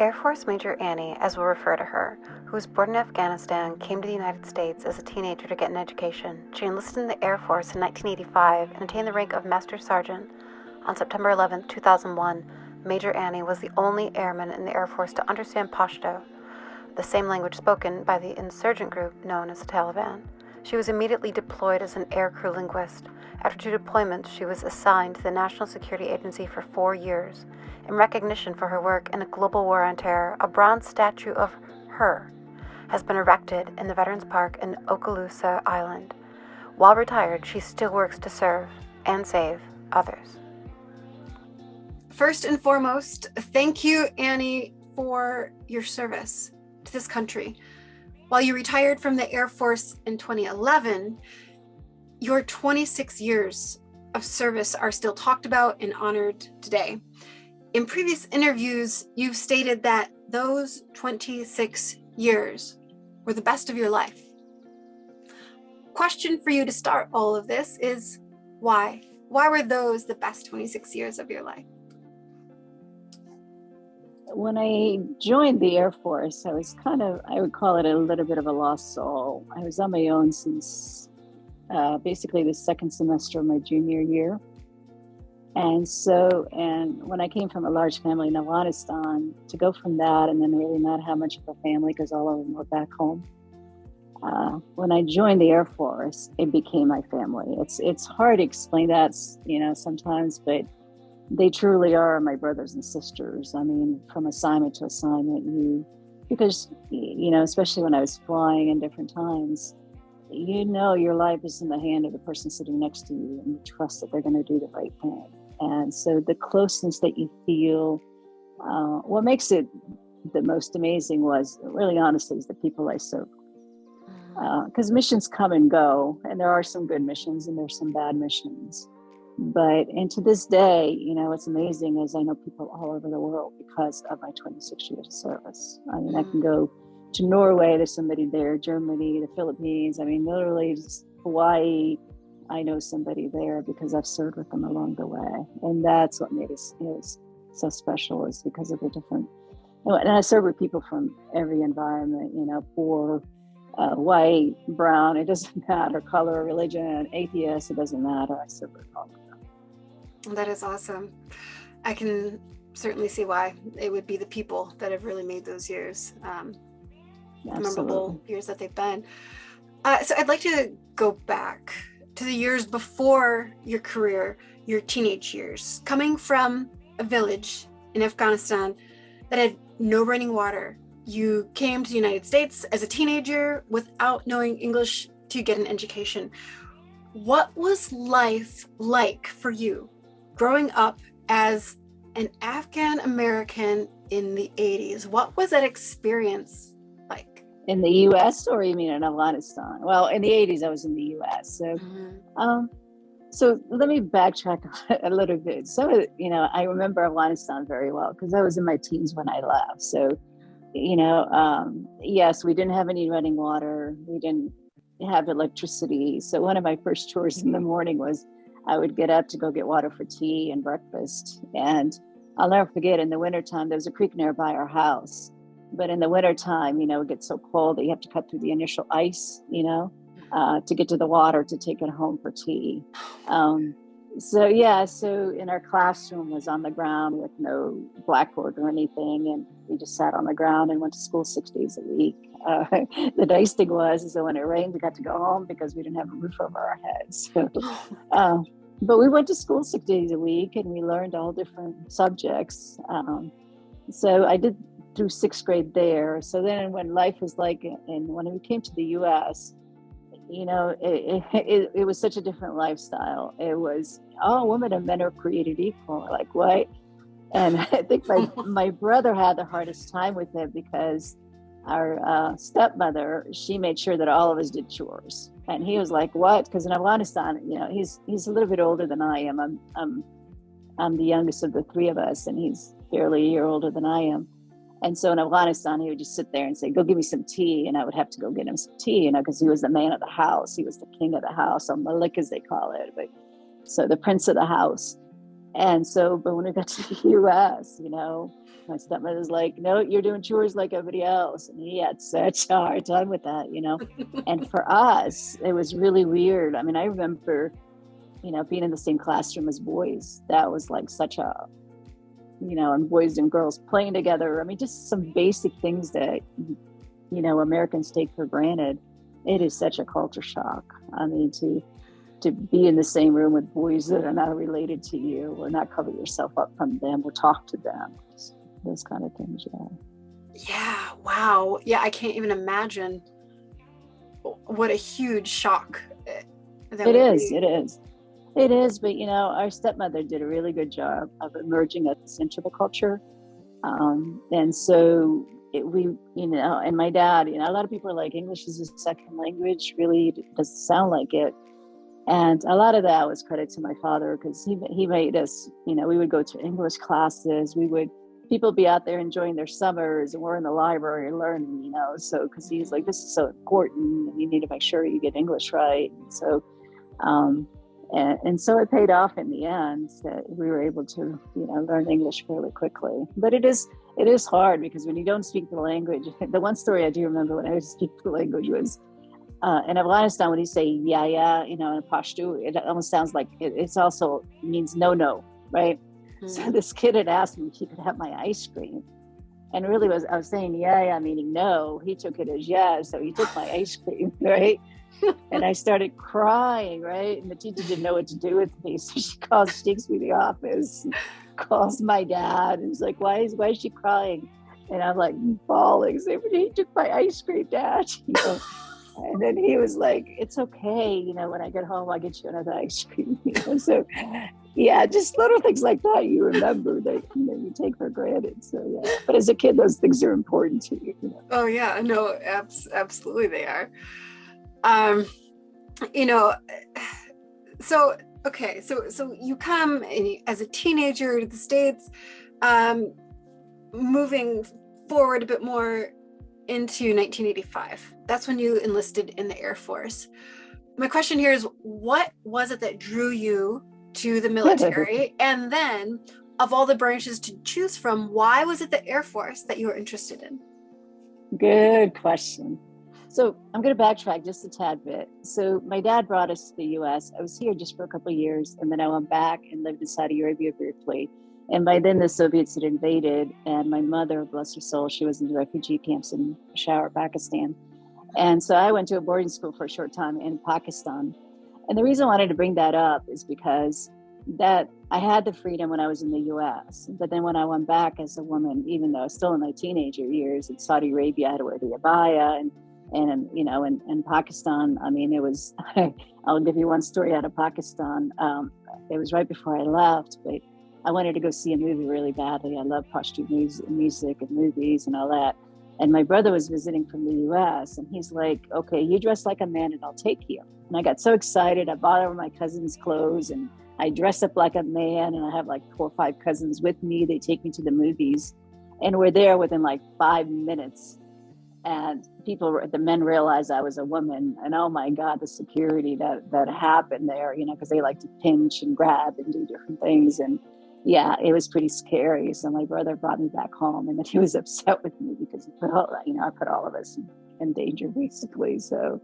Air Force Major Annie, as we'll refer to her, who was born in Afghanistan, came to the United States as a teenager to get an education. She enlisted in the Air Force in 1985 and attained the rank of Master Sergeant. On September 11, 2001, Major Annie was the only airman in the Air Force to understand Pashto, the same language spoken by the insurgent group known as the Taliban. She was immediately deployed as an Aircrew Linguist. After 2 deployments, she was assigned to the National Security Agency for 4 years. In recognition for her work in a global war on terror, a bronze statue of her has been erected in the Veterans Park in Okaloosa Island. While retired, she still works to serve and save others. First and foremost, thank you, Annie, for your service to this country. While you retired from the Air Force in 2011, your 26 years of service are still talked about and honored today. In previous interviews, you've stated that those 26 years were the best of your life. Question for you to start all of this is why? Why were those the best 26 years of your life? When I joined the Air Force, I was I would call it a little bit of a lost soul. I was on my own since basically the second semester of my junior year. And when I came from a large family in Afghanistan, to go from that and then really not have much of a family because all of them were back home. When I joined the Air Force, it became my family. It's hard to explain that, sometimes, but they truly are my brothers and sisters. I mean, from assignment to assignment, because especially when I was flying in different times, your life is in the hand of the person sitting next to you, and you trust that they're going to do the right thing. And so the closeness that you feel, what makes it the most amazing was, really honestly, is the people I serve. Because missions come and go, and there are some good missions and there's some bad missions. And to this day, what's amazing is I know people all over the world because of my 26 years of service. I mean, I can go to Norway, there's somebody there, Germany, the Philippines, literally just Hawaii. I know somebody there because I've served with them along the way. And that's what made it so special, is because of the different, and I serve with people from every environment, poor, white, brown, it doesn't matter, color, religion, atheist, it doesn't matter. I serve with all of them. That is awesome. I can certainly see why it would be the people that have really made those years memorable years that they've been. So I'd like to go back to the years before your career, your teenage years, coming from a village in Afghanistan that had no running water. You came to the United States as a teenager without knowing English to get an education. What was life like for you growing up as an Afghan American in the 80s? What was that experience like? In the U.S. or you mean in Afghanistan? Well, in the 80s, I was in the U.S. So, so let me backtrack a little bit. So, I remember Afghanistan very well because I was in my teens when I left. So, yes, we didn't have any running water. We didn't have electricity. So one of my first chores in the morning was I would get up to go get water for tea and breakfast. And I'll never forget, in the wintertime, there was a creek nearby our house. But in the wintertime, it gets so cold that you have to cut through the initial ice, to get to the water to take it home for tea. So in our classroom was on the ground with no blackboard or anything. And we just sat on the ground and went to school 6 days a week. The nice thing is that when it rained, we got to go home because we didn't have a roof over our heads. So, but we went to school 6 days a week and we learned all different subjects. So I did through 6th grade there. So then when life was like, and when we came to the U.S., it was such a different lifestyle. It was, women and men are created equal. Like, what? And I think my brother had the hardest time with it because our stepmother, she made sure that all of us did chores. And he was like, what? Because in Afghanistan, he's a little bit older than I am. I'm the youngest of the 3 of us, and he's barely a year older than I am. And so in Afghanistan, he would just sit there and say, go give me some tea. And I would have to go get him some tea, because he was the man of the house. He was the king of the house, or Malik as they call it. So the prince of the house. And so, but when we got to the US, my stepmother's like, no, you're doing chores like everybody else. And he had such a hard time with that. And for us, it was really weird. I mean, I remember, being in the same classroom as boys. That was like such a, and boys and girls playing together. I mean, just some basic things that, Americans take for granted. It is such a culture shock. I mean, to be in the same room with boys that are not related to you, or not cover yourself up from them, or talk to them, those kind of things. Yeah. Wow. Yeah. I can't even imagine what a huge shock it is. But, our stepmother did a really good job of emerging us into the culture. And so and my dad, a lot of people are like, English is a second language. Really, it doesn't sound like it. And a lot of that was credit to my father, because he made us, we would go to English classes. People be out there enjoying their summers, and we're in the library learning, so, because he's like, this is so important, and you need to make sure you get English right. And so, and so it paid off in the end that we were able to, learn English fairly quickly. But it is hard, because when you don't speak the language, the one story I do remember when I was speaking the language was, in Afghanistan, when you say yeah, in Pashto, it almost sounds like it's also means no, right? Mm-hmm. So this kid had asked me if he could have my ice cream. And really I was saying yeah, meaning no. He took it as yeah, so he took my ice cream, right? And I started crying, right? And the teacher didn't know what to do with me. So she takes me to the office, calls my dad, and he's like, why is she crying? And I'm like bawling, saying, he took my ice cream, Dad. And then he was like, it's okay, when I get home, I'll get you another ice cream. So yeah, just little things like that you remember that you take for granted. So yeah, but as a kid, those things are important to you. Oh yeah, no, absolutely they are. So okay, so you come as a teenager to the States, moving forward a bit more into 1985. That's when you enlisted in the Air Force. My question here is, what was it that drew you to the military? And then, of all the branches to choose from, why was it the Air Force that you were interested in? Good question. So I'm going to backtrack just a tad bit. So my dad brought us to the U.S. I was here just for a couple of years, and then I went back and lived in Saudi Arabia briefly. And by then the Soviets had invaded, and my mother, bless her soul, she was in the refugee camps in Peshawar, Pakistan. And so I went to a boarding school for a short time in Pakistan. And the reason I wanted to bring that up is because that I had the freedom when I was in the US. But then when I went back as a woman, even though I was still in my teenager years in Saudi Arabia, I had to wear the abaya. And in Pakistan, I mean, it was, I'll give you one story out of Pakistan. It was right before I left, but I wanted to go see a movie really badly. I love Pashto music and movies and all that. And my brother was visiting from the US, and he's like, okay, you dress like a man and I'll take you. And I got so excited. I bought all my cousins' clothes and I dress up like a man, and I have like 4 or 5 cousins with me. They take me to the movies, and we're there within like 5 minutes. And the men realized I was a woman, and oh my God, the security that happened there, because they like to pinch and grab and do different things. And yeah, it was pretty scary. So my brother brought me back home, and then he was upset with me because I put all of us in danger basically. So,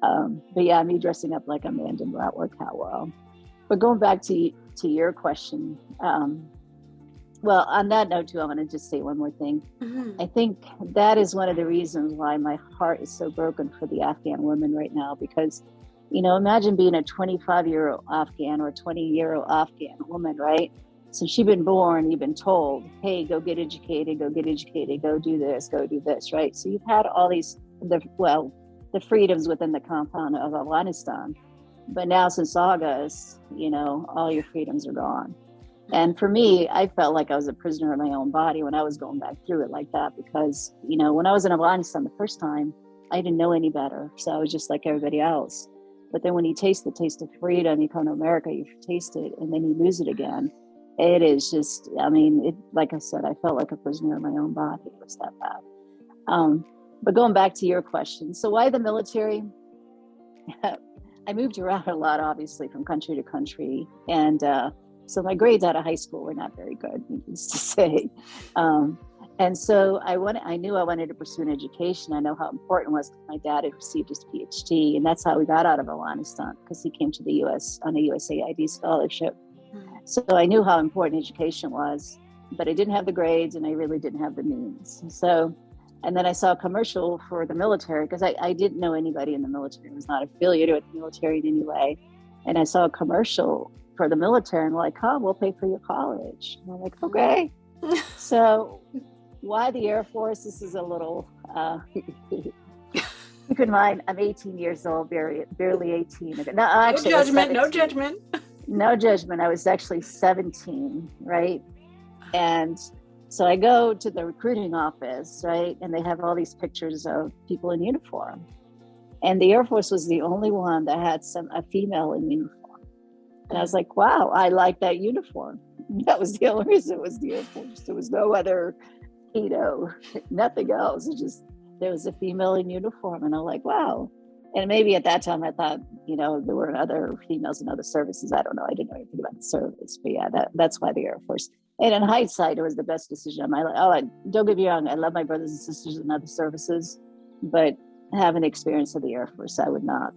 but yeah, me dressing up like a man did not work out well. But going back to your question, well, on that note too, I'm going to just say one more thing. Mm-hmm. I think that is one of the reasons why my heart is so broken for the Afghan women right now, because, imagine being a 25-year-old Afghan or a 20-year-old Afghan woman, right? Since you've been born, you've been told, hey, go get educated, go do this, right? So you've had all the freedoms within the compound of Afghanistan. But now since August, all your freedoms are gone. And for me, I felt like I was a prisoner in my own body when I was going back through it like that, because, when I was in Afghanistan the first time, I didn't know any better. So I was just like everybody else. But then when you taste the taste of freedom, you come to America, you taste it, and then you lose it again. It is just, like I said, I felt like a prisoner in my own body. It was that bad. But going back to your question, so why the military? I moved around a lot, obviously, from country to country. And So my grades out of high school were not very good, needless to say. And so I knew I wanted to pursue an education. I know how important it was. My dad had received his PhD, and that's how we got out of Afghanistan, because he came to the U.S. on a USAID scholarship. So I knew how important education was, but I didn't have the grades and I really didn't have the means. So, and then I saw a commercial for the military, because I didn't know anybody in the military. I was not affiliated with the military in any way. And I saw a commercial for the military, and like, oh, we'll pay for your college. And I'm like, okay. So why the Air Force? This is a little, keep in mind, I'm 18 years old, barely 18. No, actually, no judgment, no judgment. No judgment. I was actually 17, right? And so I go to the recruiting office, right? And they have all these pictures of people in uniform. And the Air Force was the only one that had a female in uniform. And I was like, wow, I like that uniform. That was the only reason it was the Air Force. There was no other, nothing else. It just, there was a female in uniform. And I'm like, wow. And maybe at that time I thought, there were other females in other services. I don't know. I didn't know anything about the service. But yeah, that's why the Air Force. And in hindsight, it was the best decision of my life. Don't get me wrong. I love my brothers and sisters in other services. But having the experience of the Air Force, I would not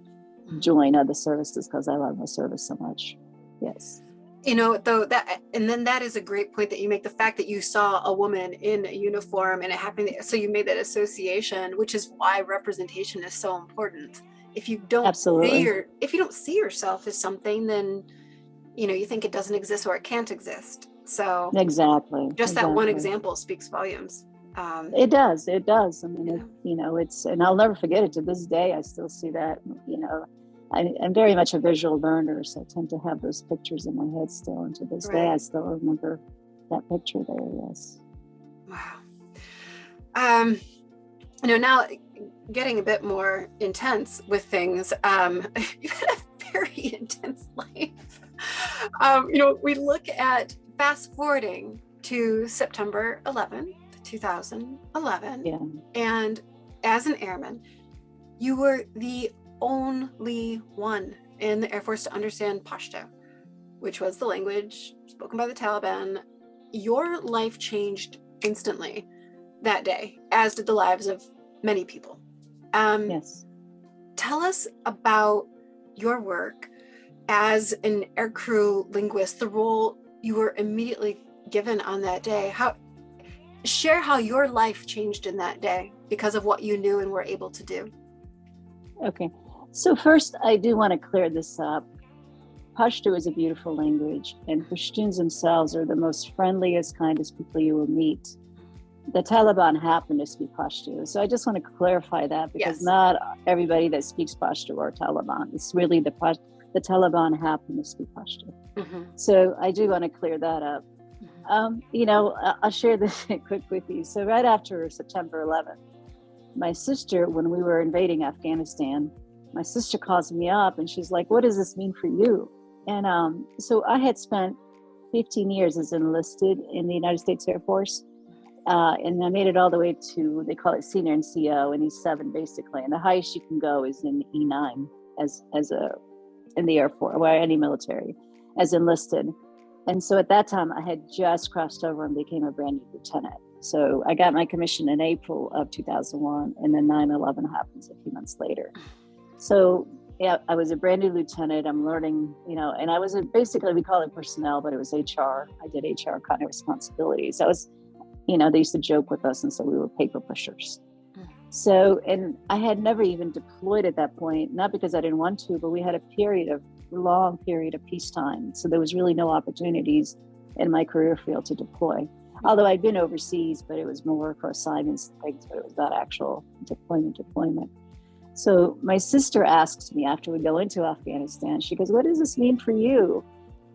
join other services because I love my service so much. Yes. That is a great point that you make. The fact that you saw a woman in a uniform and it happened, so you made that association, which is why representation is so important. If you don't see yourself as something, then you think it doesn't exist or it can't exist. So exactly, that one example speaks volumes. It does. I mean, it's, and I'll never forget it to this day. I still see that. I'm very much a visual learner, so I tend to have those pictures in my head still. And to this day, I still remember that picture there. Yes. Wow. Now getting a bit more intense with things. You've had a very intense life. We look at fast forwarding to September 11th, 2011. Yeah. And as an airman, you were the only one in the Air Force to understand Pashto, which was the language spoken by the Taliban. Your life changed instantly that day, as did the lives of many people. Yes. Tell us about your work as an aircrew linguist, the role you were immediately given on that day. Share how your life changed in that day because of what you knew and were able to do. Okay. So first, I do want to clear this up. Pashto is a beautiful language, and Pashtuns themselves are the most friendliest, kindest people you will meet. The Taliban happen to speak Pashto. So I just want to clarify that, because not everybody that speaks Pashto are Taliban. It's really the Taliban happen to speak Pashto. Mm-hmm. So I do want to clear that up. I'll share this quick with you. So right after September 11th, my sister, when we were invading Afghanistan, my sister calls me up and she's like, what does this mean for you? And so I had spent 15 years as enlisted in the United States Air Force. And I made it all the way to, they call it senior NCO in E7, basically. And the highest you can go is in E9 in the Air Force, or any military, as enlisted. And so at that time, I had just crossed over and became a brand new lieutenant. So I got my commission in April of 2001, and then 9/11 happens a few months later. So yeah, I was a brand new lieutenant. I'm learning, and I was basically, we call it personnel, but it was HR. I did HR kind of responsibilities. I was, they used to joke with us and say we were paper pushers. So, and I had never even deployed at that point, not because I didn't want to, but we had a long period of peacetime. So there was really no opportunities in my career field to deploy. Although I'd been overseas, but it was more for assignments and things, but it was not actual deployment. So my sister asks me after we go into Afghanistan, she goes, what does this mean for you?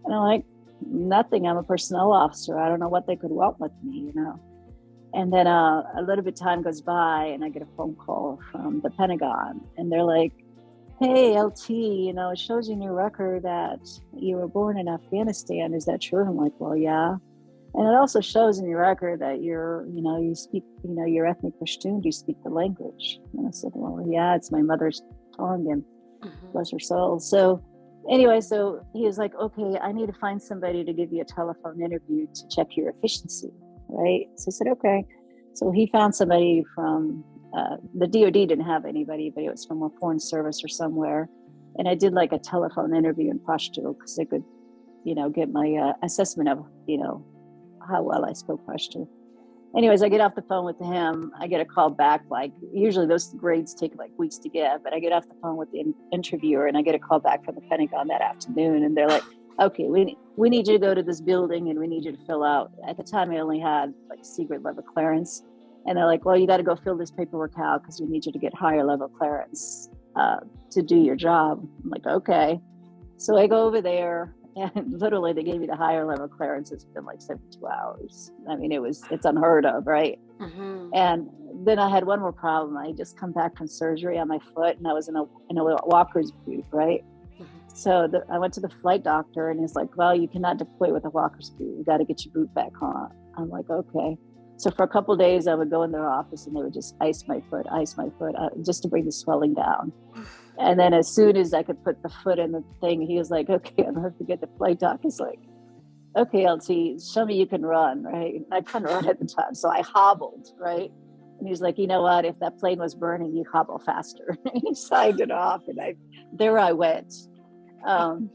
And I'm like, nothing. I'm a personnel officer. I don't know what they could want with me, And then a little bit of time goes by and I get a phone call from the Pentagon. And they're like, hey, LT, it shows in your record that you were born in Afghanistan. Is that true? I'm like, well, yeah. And it also shows in your record that you speak, you're ethnic Pashtun. Do you speak the language? And I said, well, yeah, it's my mother's tongue, and bless her soul. So Anyway, so he was like, okay, I need to find somebody to give you a telephone interview to check your efficiency, right? So I said, okay. So he found somebody from the DOD didn't have anybody, but it was from a foreign service or somewhere. And I did like a telephone interview in Pashto because I could, get my assessment of, how well I spoke Pashto. Anyways, I get off the phone with him. I get a call back. Like usually those grades take like weeks to get, but I get off the phone with the interviewer and I get a call back from the Pentagon that afternoon. And they're like, okay, we need you to go to this building and we need you to fill out. At the time, I only had like secret level clearance. And they're like, well, you got to go fill this paperwork out because we need you to get higher level clearance to do your job. I'm like, okay. So I go over there. And literally, they gave me the higher level clearance. It's been like 72 hours. I mean, it's unheard of, right? Mm-hmm. And then I had one more problem. I just come back from surgery on my foot, and I was in a walker's boot, right? Mm-hmm. So I went to the flight doctor, and he's like, "Well, you cannot deploy with a walker's boot. You got to get your boot back on." I'm like, "Okay." So for a couple of days, I would go in their office, and they would just ice my foot, just to bring the swelling down. And then as soon as I could put the foot in the thing, he was like, okay, I'm going to get the flight doc. He's like, okay, LT, show me you can run, right? And I couldn't run at the time. So I hobbled, right? And he was like, you know what? If that plane was burning, you hobble faster. And he signed it off and there I went. And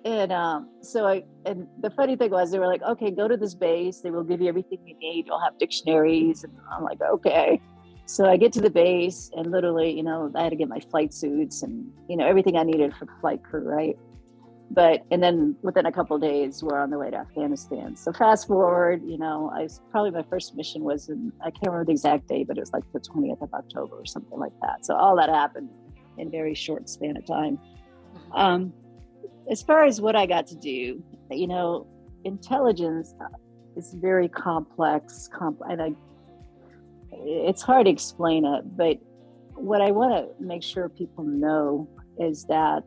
the funny thing was they were like, okay, go to this base. They will give you everything you need. You'll have dictionaries. And I'm like, okay. So I get to the base and literally, I had to get my flight suits and, everything I needed for the flight crew, right? And then within a couple of days, we're on the way to Afghanistan. So fast forward, probably my first mission was I can't remember the exact date, but it was like the 20th of October or something like that. So all that happened in a very short span of time. As far as what I got to do, intelligence is very complex, and it's hard to explain it, but what I want to make sure people know is that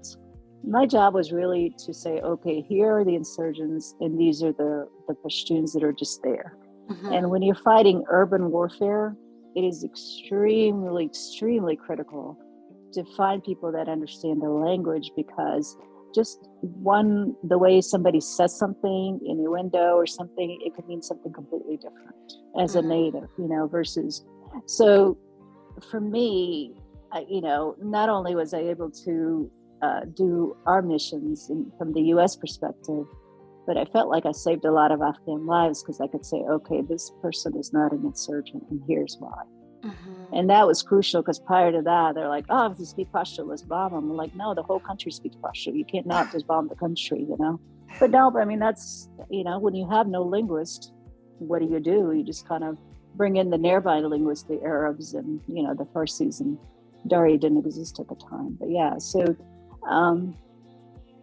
my job was really to say, okay, here are the insurgents and these are the Pashtuns that are just there. Mm-hmm. And when you're fighting urban warfare, it is extremely, extremely critical to find people that understand the language, because just the way somebody says something in your window or something, it could mean something completely different as a native, versus. So for me, not only was I able to do our missions from the U.S. perspective, but I felt like I saved a lot of Afghan lives because I could say, okay, this person is not an insurgent and here's why. Mm-hmm. And that was crucial because prior to that, they're like, oh, if you speak Pashto, let's bomb them. I'm like, no, the whole country speaks Pashto. You can't not just bomb the country, But no, I mean, that's, when you have no linguist, what do? You just kind of bring in the nearby linguists, the Arabs and, the Farsis, and Dari didn't exist at the time. But yeah, so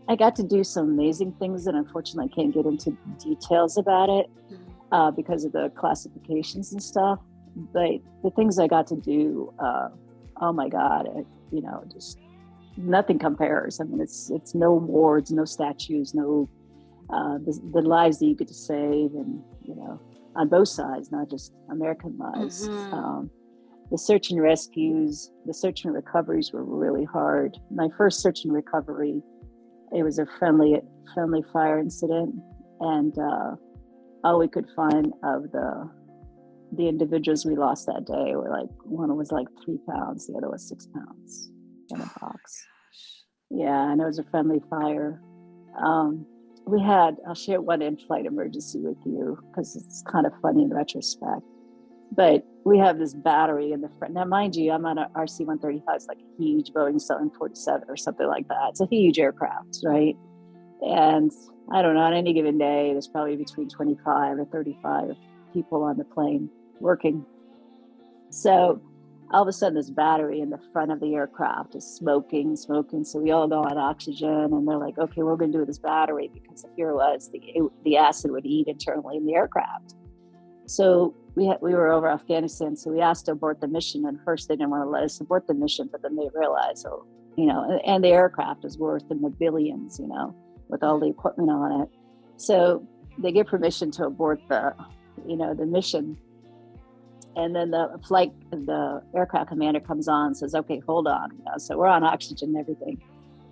I got to do some amazing things, and unfortunately I can't get into details about it because of the classifications and stuff. But the things I got to do, oh my God, just nothing compares. I mean, it's no awards, no statues, no the lives that you get to save, and on both sides, not just American lives. Mm-hmm. The search and rescues, the search and recoveries were really hard. My first search and recovery, it was a friendly fire incident, and all we could find of the individuals we lost that day were like, one was like 3 pounds, the other was 6 pounds in a box. Yeah, and it was a friendly fire. I'll share one in-flight emergency with you because it's kind of funny in retrospect. But we have this battery in the front. Now, mind you, I'm on an RC-135. It's like a huge Boeing 747 or something like that. It's a huge aircraft, right? And I don't know, on any given day, there's probably between 25 or 35 people on the plane working. So all of a sudden, this battery in the front of the aircraft is smoking. So we all go on oxygen, and they're like, okay, we're going to do this battery because the fear was the acid would eat internally in the aircraft. So we were over Afghanistan, so we asked to abort the mission. And first, they didn't want to let us abort the mission, but then they realized, and the aircraft is worth in the billions, with all the equipment on it. So they give permission to abort the mission. And then the aircraft commander comes on and says, okay, hold on. So we're on oxygen and everything.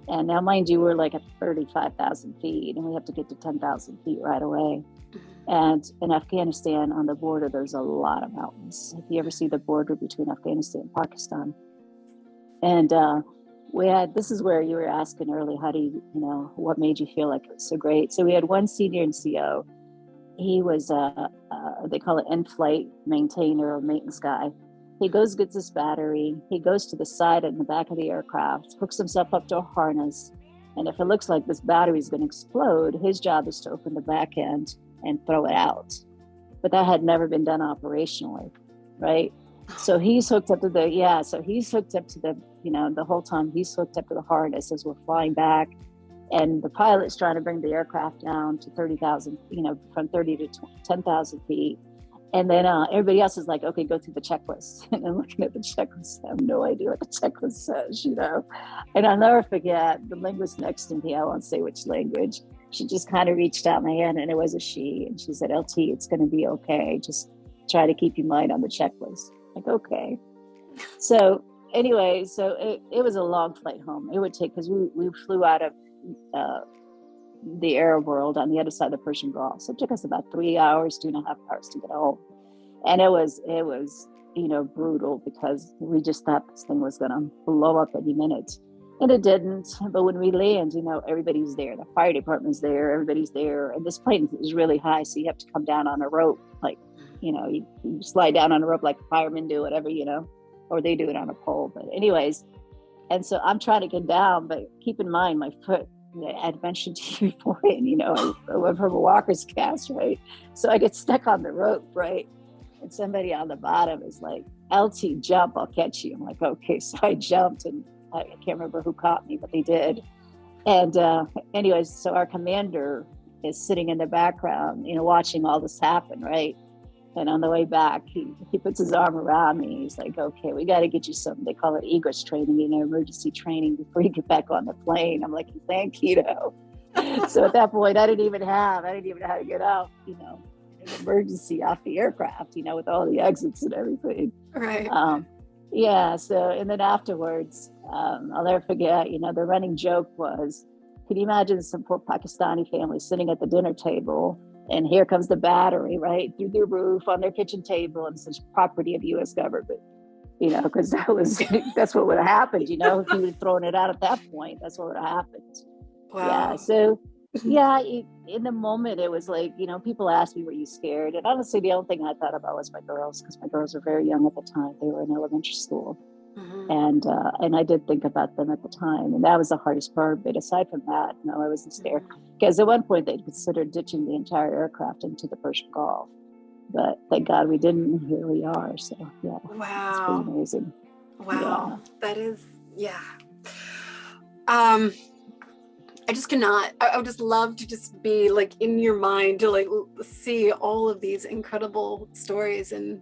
And now, mind you, we're like at 35,000 feet, and we have to get to 10,000 feet right away. And in Afghanistan, on the border, there's a lot of mountains. If you ever see the border between Afghanistan and Pakistan. And this is where you were asking earlier, how do you, what made you feel like it was so great? So we had one senior NCO. He was, they call it in-flight maintainer or maintenance guy. He goes, gets his battery. He goes to the side and the back of the aircraft, hooks himself up to a harness. And if it looks like this battery is going to explode, his job is to open the back end and throw it out. But that had never been done operationally, right? So he's hooked up to the the whole time he's hooked up to the harness as we're flying back. And the pilot's trying to bring the aircraft down to 30,000, from 30 to 10,000 feet. And then everybody else is like, okay, go through the checklist. And I'm looking at the checklist. I have no idea what the checklist says, And I'll never forget the linguist next to me. I won't say which language. She just kind of reached out my hand, and it was a she. And she said, LT, it's going to be okay. Just try to keep your mind on the checklist. Like, okay. So anyway, it was a long flight home. It would take, because we flew out of the Arab world on the other side of the Persian Gulf. So it took us about 3 hours, 2.5 hours to get home. And it was, brutal, because we just thought this thing was going to blow up any minute. And it didn't. But when we land, everybody's there. The fire department's there. Everybody's there. And this plane is really high. So you have to come down on a rope. Like, you slide down on a rope like firemen do, whatever, or they do it on a pole. But anyways, and so I'm trying to get down, but keep in mind my foot, I'd mentioned to you before, and I went from a walker's cast, right? So I get stuck on the rope, right? And somebody on the bottom is like, LT, jump, I'll catch you. I'm like, okay. So I jumped, and I can't remember who caught me, but they did. And anyways, so our commander is sitting in the background, watching all this happen, right? And on the way back, he puts his arm around me. He's like, okay, we got to get you some, they call it Egress Training, emergency training before you get back on the plane. I'm like, thank you. So at that point, I didn't even know how to get out, in an emergency off the aircraft, with all the exits and everything. Right. So, and then afterwards, I'll never forget, the running joke was, can you imagine some poor Pakistani family sitting at the dinner table, and here comes the battery, right, through the roof on their kitchen table, and such property of the U.S. government, because that's what would have happened, if you would have thrown it out at that point, that's what would have happened. Wow. Yeah. So, in the moment, it was like, people asked me, were you scared? And honestly, the only thing I thought about was my girls, because my girls were very young at the time. They were in elementary school. Mm-hmm. And I did think about them at the time, and that was the hardest part. But aside from that, I wasn't scared, because at one point they'd considered ditching the entire aircraft into the Persian Gulf, but thank God we didn't. And here we are. So yeah, wow, it's pretty amazing. Wow, that is, I just cannot. I would just love to just be like in your mind to like see all of these incredible stories, and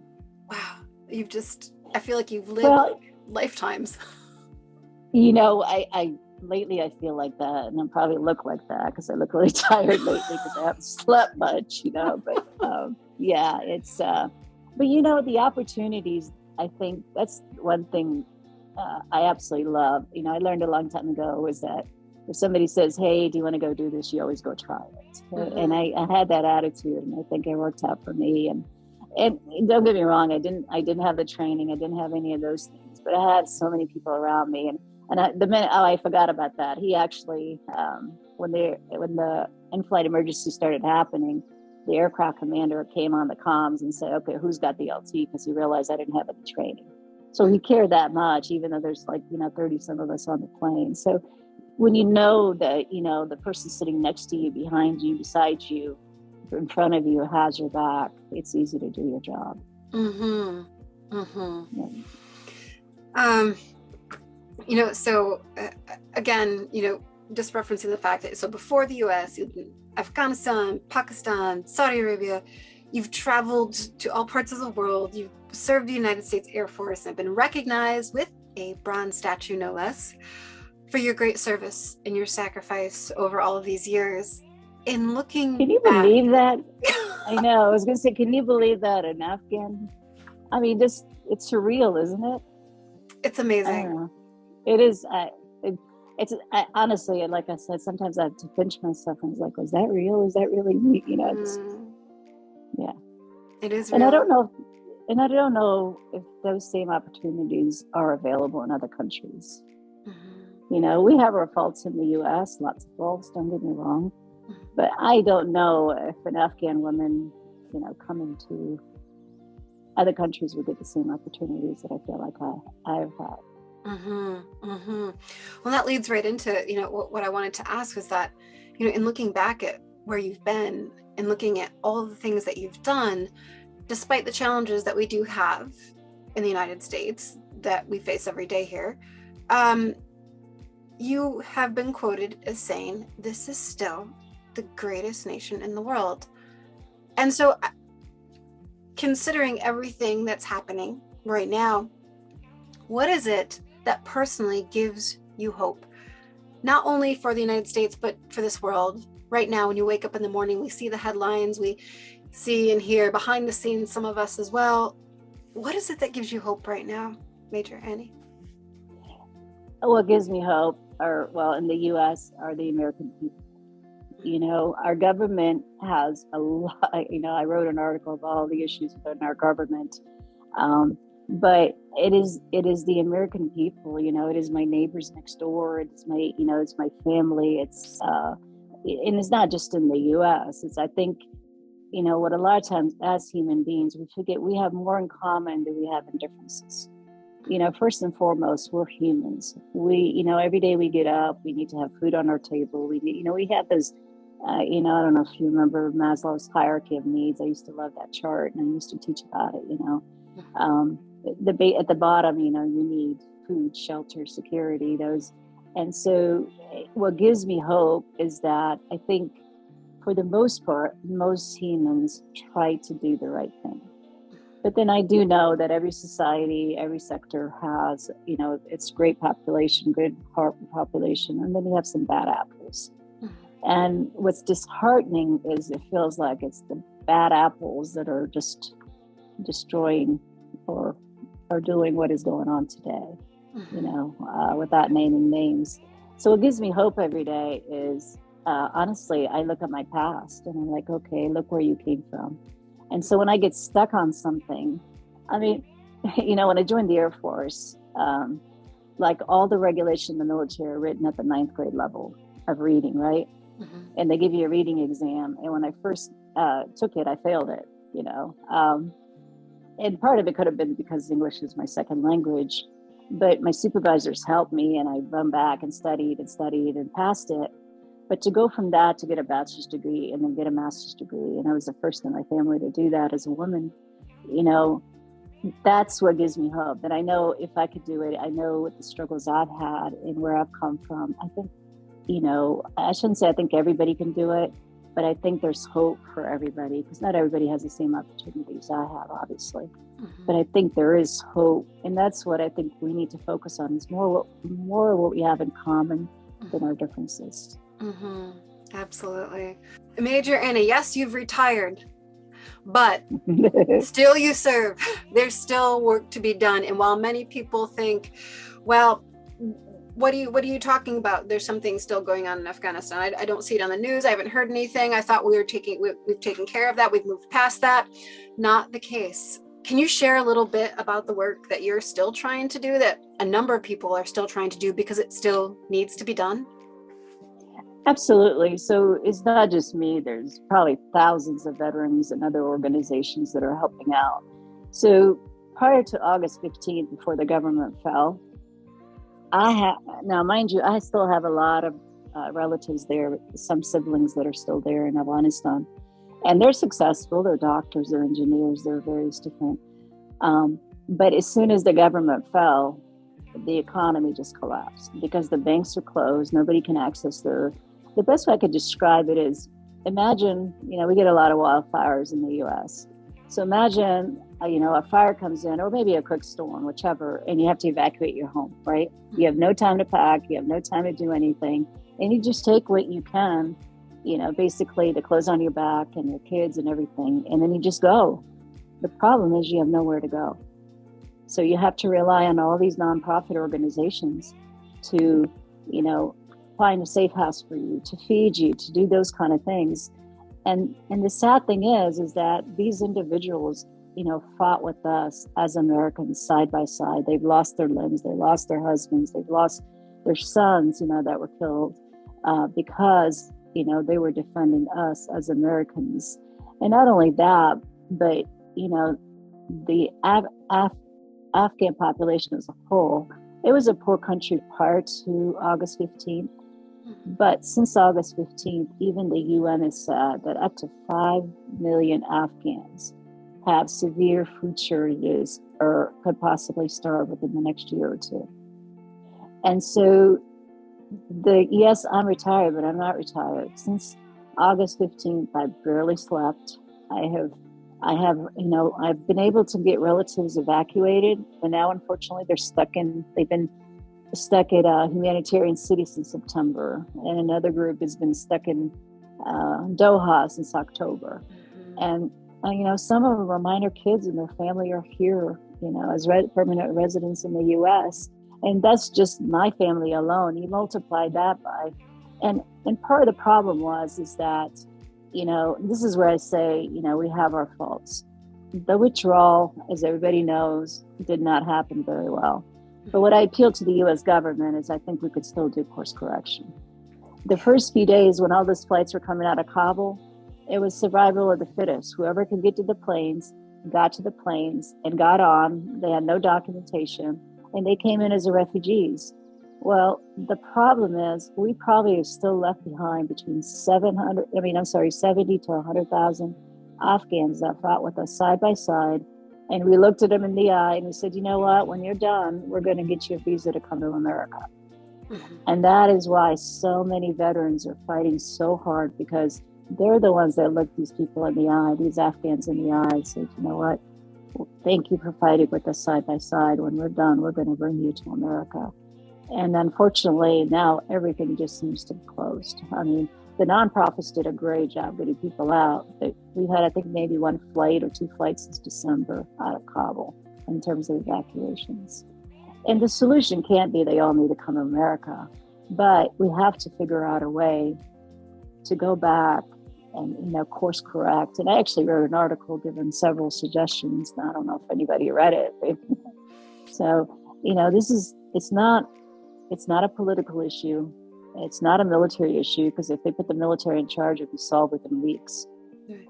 wow, I feel like you've lived lifetimes. I lately I feel like that, and I probably look like that because I look really tired lately because I haven't slept much, but it's but the opportunities, I think that's one thing I absolutely love. I learned a long time ago is that if somebody says, hey, do you want to go do this, you always go try it. Mm-hmm. And I had that attitude, and I think it worked out for me. And don't get me wrong, I didn't have the training, I didn't have any of those things, but I had so many people around me. And I forgot about that. He actually, when the in-flight emergency started happening, the aircraft commander came on the comms and said, okay, who's got the LT? Because he realized I didn't have any training. So he cared that much, even though there's 30 some of us on the plane. So when that, the person sitting next to you, behind you, beside you, in front of you has your back, it's easy to do your job. Mm-hmm. Mm-hmm. Yeah. So again, just referencing the fact that, so before the US, Afghanistan, Pakistan, Saudi Arabia, you've traveled to all parts of the world, you've served the United States Air Force and been recognized with a bronze statue, no less, for your great service and your sacrifice over all of these years. In looking Can you believe that? I know, I was going to say, can you believe that an Afghan? I mean, it's surreal, isn't it? It's amazing. It is. Honestly, like I said, sometimes I have to pinch myself and it's like, was that real? Is that really me? Yeah. It is And real. I don't know if those same opportunities are available in other countries. We have our faults in the U.S., lots of faults, don't get me wrong. But I don't know if an Afghan woman, coming to other countries would get the same opportunities that I feel like I've had. Well, that leads right into, what I wanted to ask was that, in looking back at where you've been and looking at all the things that you've done, despite the challenges that we do have in the United States that we face every day here, you have been quoted as saying, this is still the greatest nation in the world. And so considering everything that's happening right now, what is it that personally gives you hope? Not only for the United States, but for this world. Right now, when you wake up in the morning, we see the headlines, we see and hear behind the scenes, some of us as well. What is it that gives you hope right now, Major Annie? What gives me hope in the U.S. are the American people. Our government has a lot, I wrote an article of all the issues within our government. But it is the American people, it is my neighbors next door. It's my, it's my family. And it's not just in the U.S. I think, what a lot of times as human beings, we forget we have more in common than we have in differences. First and foremost, we're humans. We, every day we get up, we need to have food on our table. We need, we have those, I don't know if you remember Maslow's hierarchy of needs. I used to love that chart and I used to teach about it, at the bottom, you need food, shelter, security, those. And so what gives me hope is that I think for the most part, most humans try to do the right thing. But then I do know that every society, every sector has, its great population, good population, and then you have some bad apples. And what's disheartening is it feels like it's the bad apples that are just destroying or doing what is going on today, without naming names. So what gives me hope every day is, honestly, I look at my past and I'm like, okay, look where you came from. And so when I get stuck on something, when I joined the Air Force, like all the regulations in the military are written at the 9th grade level of reading, right? And they give you a reading exam. And when I first took it, I failed it, and part of it could have been because English is my second language, but my supervisors helped me and I went back and studied and passed it. But to go from that to get a bachelor's degree and then get a master's degree, and I was the first in my family to do that as a woman, that's what gives me hope. That I know if I could do it, I know what the struggles I've had and where I've come from. I think, I shouldn't say I think everybody can do it, but I think there's hope for everybody because not everybody has the same opportunities I have, obviously. But I think there is hope. And that's what I think we need to focus on is more what we have in common than our differences. Absolutely. Major Annie, yes, you've retired, but still you serve. There's still work to be done. And while many people think, well, what are you talking about? There's something still going on in Afghanistan. I don't see it on the news. I haven't heard anything. I thought we've taken care of that. We've moved past that. Not the case. Can you share a little bit about the work that you're still trying to do, that a number of people are still trying to do because it still needs to be done? Absolutely. So it's not just me. There's probably thousands of veterans and other organizations that are helping out. So prior to August 15th, before the government fell, now mind you, I still have a lot of relatives there, some siblings that are still there in Afghanistan. And they're successful. They're doctors, they're engineers, they're various different. But as soon as the government fell, the economy just collapsed because the banks are closed. Nobody can access the best way I could describe it is, imagine, we get a lot of wildfires in the U.S. So imagine, a fire comes in, or maybe a quick storm, whichever, and you have to evacuate your home, right? You have no time to pack, you have no time to do anything, and you just take what you can, basically the clothes on your back and your kids and everything, and then you just go. The problem is you have nowhere to go. So you have to rely on all these nonprofit organizations to find a safe house for you, to feed you, to do those kind of things. And the sad thing is that these individuals, fought with us as Americans side by side. They've lost their limbs, they lost their husbands, they've lost their sons, that were killed because, they were defending us as Americans. And not only that, but, the Afghan population as a whole, it was a poor country prior to August 15th. But since August 15th, even the UN has said that up to 5 million Afghans have severe food shortages or could possibly starve within the next year or two. And so, yes, I'm retired, but I'm not retired. Since August 15th, I barely slept. I've been able to get relatives evacuated, but now unfortunately they've been stuck at a humanitarian city since September, and another group has been stuck in Doha since October. And some of them are minor kids, and their family are here, as permanent residents in the U.S. And that's just my family alone. You multiply that by, and part of the problem is that, this is where I say, we have our faults. The withdrawal, as everybody knows, did not happen very well. But what I appeal to the U.S. government is I think we could still do course correction. The first few days when all those flights were coming out of Kabul, it was survival of the fittest. Whoever could get to the planes, got to the planes and got on. They had no documentation, and they came in as refugees. Well, the problem is we probably have still left behind between 70 to 100,000 Afghans that fought with us side by side. And we looked at them in the eye and we said, you know what, when you're done, we're going to get you a visa to come to America. And that is why so many veterans are fighting so hard, because they're the ones that look these people in the eye, these Afghans in the eye, and say, you know what, thank you for fighting with us side by side. When we're done, we're going to bring you to America. And unfortunately, now everything just seems to be closed. I mean, the nonprofits did a great job getting people out. We've had, I think, maybe one flight or two flights since December out of Kabul in terms of evacuations. And the solution can't be they all need to come to America, but we have to figure out a way to go back and, course correct. And I actually wrote an article giving several suggestions. I don't know if anybody read it. So, it's not a political issue. It's not a military issue, because if they put the military in charge, it would be solved within weeks. Right.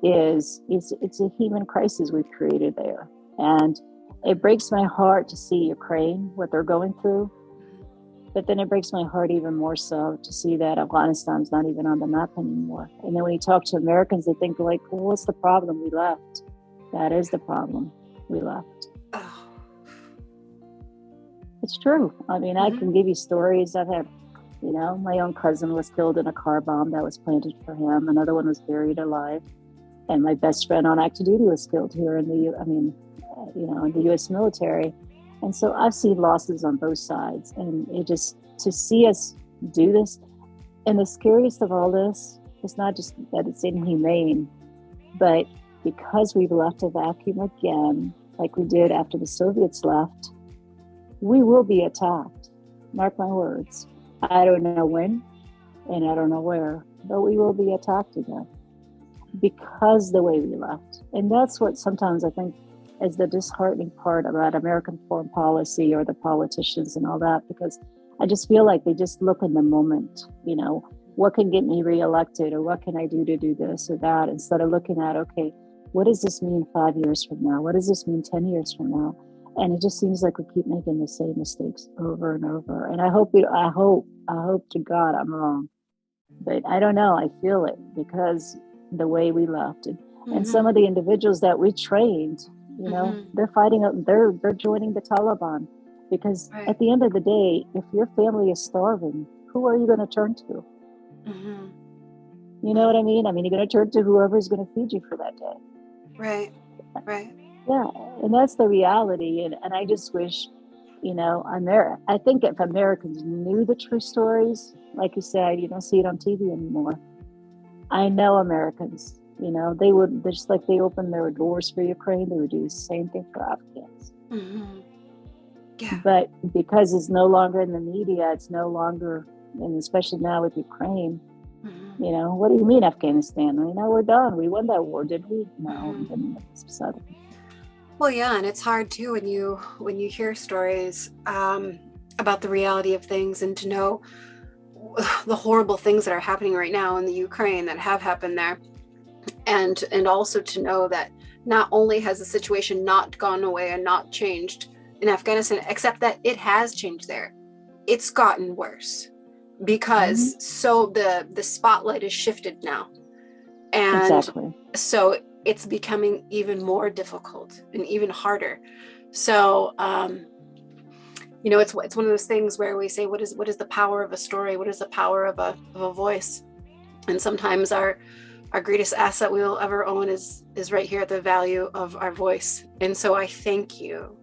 It's a human crisis we've created there. And it breaks my heart to see Ukraine, what they're going through. But then it breaks my heart even more so to see that Afghanistan's not even on the map anymore. And then when you talk to Americans, they think like, well, what's the problem? We left. That is the problem. We left. Oh. It's true. I mean, I can give you stories. I've had, my own cousin was killed in a car bomb that was planted for him. Another one was buried alive. And my best friend on active duty was killed here in in the U.S. military. And so I've seen losses on both sides. And to see us do this, and the scariest of all this, it's not just that it's inhumane, but because we've left a vacuum again, like we did after the Soviets left, we will be attacked. Mark my words. I don't know when, and I don't know where, but we will be attacked again because the way we left. And that's what sometimes I think is the disheartening part about American foreign policy or the politicians and all that, because I just feel like they just look in the moment, what can get me reelected, or what can I do to do this or that, instead of looking at, okay, what does this mean 5 years from now? What does this mean 10 years from now? And it just seems like we keep making the same mistakes over and over. And I hope to God I'm wrong, but I don't know. I feel it because the way we left it. And some of the individuals that we trained, they're fighting, they're joining the Taliban, because at the end of the day, if your family is starving, who are you going to turn to? You know what I mean? I mean, you're going to turn to whoever's going to feed you for that day. Right. Yeah, and that's the reality. And I just wish, I think if Americans knew the true stories, like you said, you don't see it on TV anymore. I know Americans, they would, just like they opened their doors for Ukraine, they would do the same thing for Afghans. Yeah. But because it's no longer in the media, it's no longer, and especially now with Ukraine, Mhm. you know, what do you mean Afghanistan? I know we're done. We won that war, did we? No. Mhm. Didn't. So, Well, yeah, and it's hard too when you hear stories about the reality of things, and to know the horrible things that are happening right now in the Ukraine that have happened there, and also to know that not only has the situation not gone away and not changed in Afghanistan, except that it has changed there. It's gotten worse because so the spotlight is shifted now, and exactly. so it's becoming even more difficult and even harder. So you know, it's one of those things where we say, what is the power of a story? What is the power of a voice? And sometimes our greatest asset we will ever own is right here at the value of our voice. And so I thank you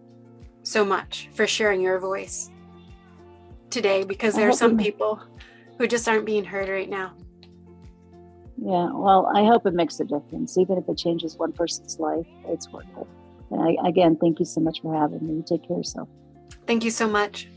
so much for sharing your voice today, because there are some people who just aren't being heard right now. Yeah, well, I hope it makes a difference. Even if it changes one person's life, it's worth it. And again, thank you so much for having me. Take care of yourself. Thank you so much.